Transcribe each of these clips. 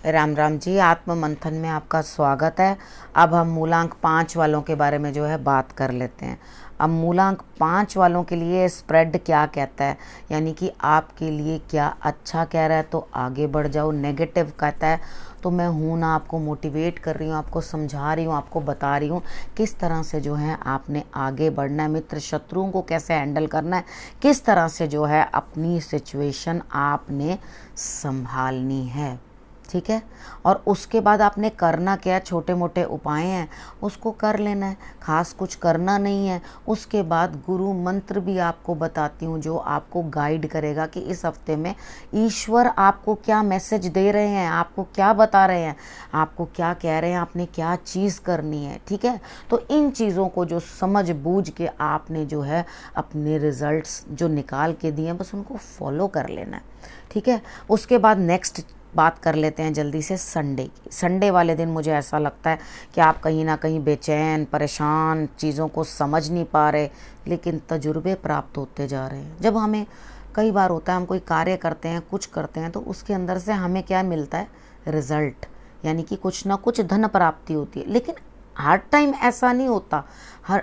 राम राम जी। आत्म मंथन में आपका स्वागत है। अब हम मूलांक 5 वालों के बारे में जो है बात कर लेते हैं। अब मूलांक 5 वालों के लिए स्प्रेड क्या कहता है, यानी कि आपके लिए क्या अच्छा कह रहा है तो आगे बढ़ जाओ, नेगेटिव कहता है तो मैं हूँ ना आपको मोटिवेट कर रही हूँ, आपको समझा रही हूँ, आपको बता रही हूँ किस तरह से जो है आपने आगे बढ़ना है, मित्र शत्रुओं को कैसे हैंडल करना है, किस तरह से जो है अपनी सिचुएशन आपने संभालनी है। ठीक है। और उसके बाद आपने करना क्या, छोटे मोटे उपाय हैं उसको कर लेना है, खास कुछ करना नहीं है। उसके बाद गुरु मंत्र भी आपको बताती हूँ जो आपको गाइड करेगा कि इस हफ्ते में ईश्वर आपको क्या मैसेज दे रहे हैं, आपको क्या बता रहे हैं, आपको क्या कह रहे हैं, आपने क्या चीज़ करनी है। ठीक है। तो इन चीज़ों को जो समझ बूझ के आपने जो है अपने रिजल्ट्स जो निकाल के दिए हैं बस उनको फॉलो कर लेना है। ठीक है। उसके बाद नेक्स्ट बात कर लेते हैं जल्दी से संडे की। संडे वाले दिन मुझे ऐसा लगता है कि आप कहीं ना कहीं बेचैन, परेशान, चीज़ों को समझ नहीं पा रहे, लेकिन तजुर्बे प्राप्त होते जा रहे हैं। जब हमें कई बार होता है हम कोई कार्य करते हैं, कुछ करते हैं तो उसके अंदर से हमें क्या मिलता है, रिजल्ट, यानी कि कुछ ना कुछ धन प्राप्ति होती है। लेकिन हर टाइम ऐसा नहीं होता।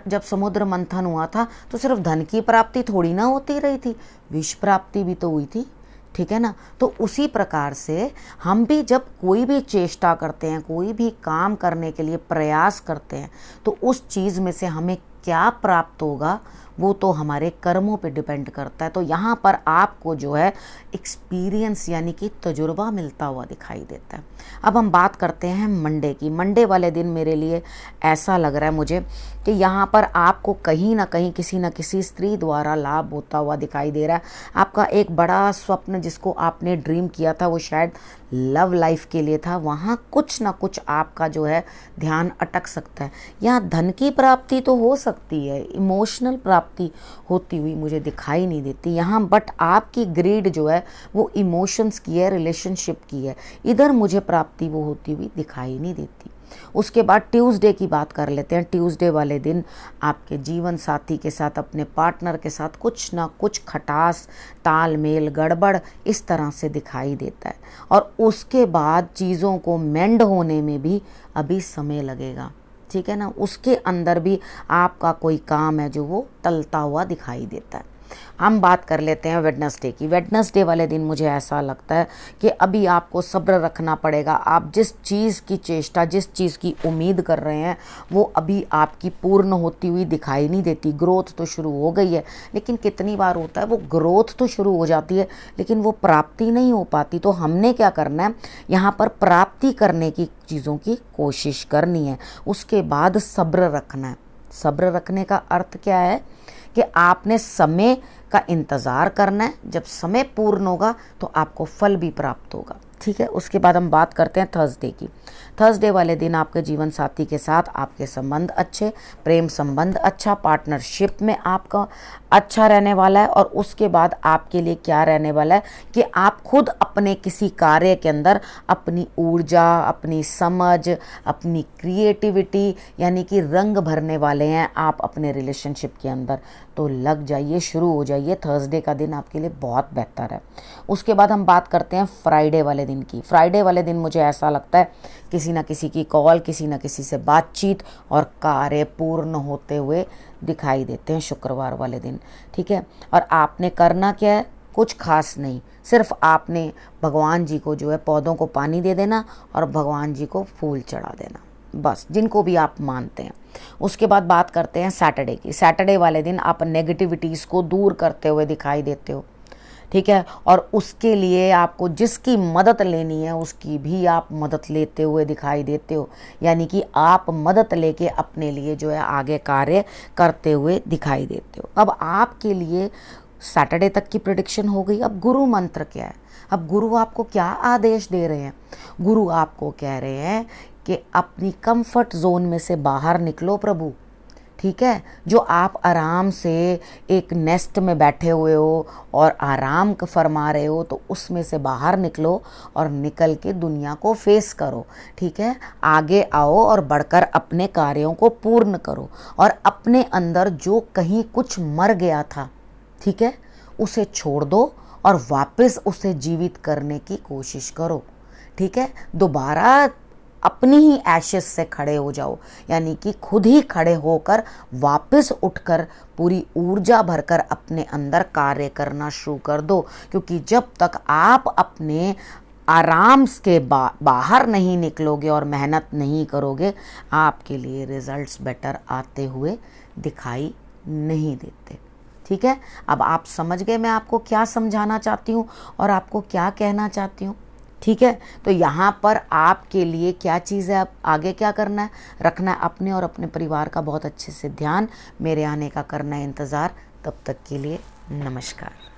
जब समुद्र मंथन हुआ था तो सिर्फ धन की प्राप्ति थोड़ी ना होती रही थी, विष प्राप्ति भी तो हुई थी। ठीक है ना। तो उसी प्रकार से हम भी जब कोई भी चेष्टा करते हैं, कोई भी काम करने के लिए प्रयास करते हैं तो उस चीज़ में से हमें क्या प्राप्त होगा वो तो हमारे कर्मों पे डिपेंड करता है। तो यहाँ पर आपको जो है एक्सपीरियंस यानी कि तजुर्बा मिलता हुआ दिखाई देता है। अब हम बात करते हैं मंडे की। मंडे वाले दिन मेरे लिए ऐसा लग रहा है मुझे कि यहाँ पर आपको कहीं ना कहीं किसी न किसी स्त्री द्वारा लाभ होता हुआ दिखाई दे रहा है। आपका एक बड़ा स्वप्न जिसको आपने ड्रीम किया था वो शायद लव लाइफ के लिए था, वहाँ कुछ ना कुछ आपका जो है ध्यान अटक सकता है। यहाँ धन की प्राप्ति तो हो सकती है, इमोशनल प्राप्ति होती हुई मुझे दिखाई नहीं देती यहाँ, बट आपकी ग्रीड जो है वो इमोशंस की है, रिलेशनशिप की है, इधर मुझे प्राप्ति वो होती हुई दिखाई नहीं देती। उसके बाद ट्यूसडे की बात कर लेते हैं। ट्यूसडे वाले दिन आपके जीवन साथी के साथ, अपने पार्टनर के साथ कुछ ना कुछ खटास, तालमेल, गड़बड़ इस तरह से दिखाई देता है। और उसके बाद चीज़ों को मेंड होने में भी अभी समय लगेगा। ठीक है ना। उसके अंदर भी आपका कोई काम है जो वो टलता हुआ दिखाई देता है। हम बात कर लेते हैं वेडनेसडे की। वेडनेसडे वाले दिन मुझे ऐसा लगता है कि अभी आपको सब्र रखना पड़ेगा। आप जिस चीज़ की चेष्टा, जिस चीज़ की उम्मीद कर रहे हैं वो अभी आपकी पूर्ण होती हुई दिखाई नहीं देती। ग्रोथ तो शुरू हो गई है, लेकिन कितनी बार होता है वो ग्रोथ तो शुरू हो जाती है लेकिन वो प्राप्ति नहीं हो पाती। तो हमने क्या करना है, यहाँ पर प्राप्ति करने की चीज़ों की कोशिश करनी है। उसके बाद सब्र रखना है। सब्र रखने का अर्थ क्या है कि आपने समय का इंतज़ार करना है, जब समय पूर्ण होगा तो आपको फल भी प्राप्त होगा। ठीक है। उसके बाद हम बात करते हैं थर्सडे की। थर्सडे वाले दिन आपके जीवन साथी के साथ आपके संबंध अच्छे, प्रेम संबंध अच्छा, पार्टनरशिप में आपका अच्छा रहने वाला है। और उसके बाद आपके लिए क्या रहने वाला है कि आप खुद अपने किसी कार्य के अंदर अपनी ऊर्जा, अपनी समझ, अपनी क्रिएटिविटी यानी कि रंग भरने वाले हैं आप अपने रिलेशनशिप के अंदर। तो लग जाइए, शुरू हो जाइए। थर्सडे का दिन आपके लिए बहुत बेहतर है। उसके बाद हम बात करते हैं फ्राइडे वाले दिन की। फ्राइडे वाले दिन मुझे ऐसा लगता है किसी न किसी की कॉल, किसी न किसी से बातचीत और कार्य पूर्ण होते हुए दिखाई देते हैं शुक्रवार वाले दिन। ठीक है। और आपने करना क्या है, कुछ खास नहीं, सिर्फ आपने भगवान जी को जो है पौधों को पानी दे देना और भगवान जी को फूल चढ़ा देना, बस, जिनको भी आप मानते हैं। उसके बाद बात करते हैं सैटरडे की। सैटरडे वाले दिन आप नेगेटिविटीज़ को दूर करते हुए दिखाई देते हो। ठीक है। और उसके लिए आपको जिसकी मदद लेनी है उसकी भी आप मदद लेते हुए दिखाई देते हो, यानी कि आप मदद लेके अपने लिए जो है आगे कार्य करते हुए दिखाई देते हो। अब आपके लिए सैटरडे तक की प्रेडिक्शन हो गई। अब गुरु मंत्र क्या है, अब गुरु आपको क्या आदेश दे रहे हैं। गुरु आपको कह रहे हैं कि अपनी कंफर्ट जोन में से बाहर निकलो प्रभु। ठीक है। जो आप आराम से एक नेस्ट में बैठे हुए हो और आराम फरमा रहे हो तो उसमें से बाहर निकलो और निकल के दुनिया को फेस करो। ठीक है। आगे आओ और बढ़कर अपने कार्यों को पूर्ण करो और अपने अंदर जो कहीं कुछ मर गया था, ठीक है, उसे छोड़ दो और वापस उसे जीवित करने की कोशिश करो। ठीक है, दोबारा अपनी ही एशेस से खड़े हो जाओ, यानी कि खुद ही खड़े होकर वापस उठकर पूरी ऊर्जा भरकर अपने अंदर कार्य करना शुरू कर दो। क्योंकि जब तक आप अपने आराम के बाहर नहीं निकलोगे और मेहनत नहीं करोगे, आपके लिए रिजल्ट्स बेटर आते हुए दिखाई नहीं देते। ठीक है, अब आप समझ गए मैं आपको क्या समझाना चाहती हूँ और आपको क्या कहना चाहती हूँ। ठीक है, तो यहाँ पर आपके लिए क्या चीज़ है, अब आगे क्या करना है, रखना है अपने और अपने परिवार का बहुत अच्छे से ध्यान, मेरे आने का करना है इंतज़ार। तब तक के लिए नमस्कार।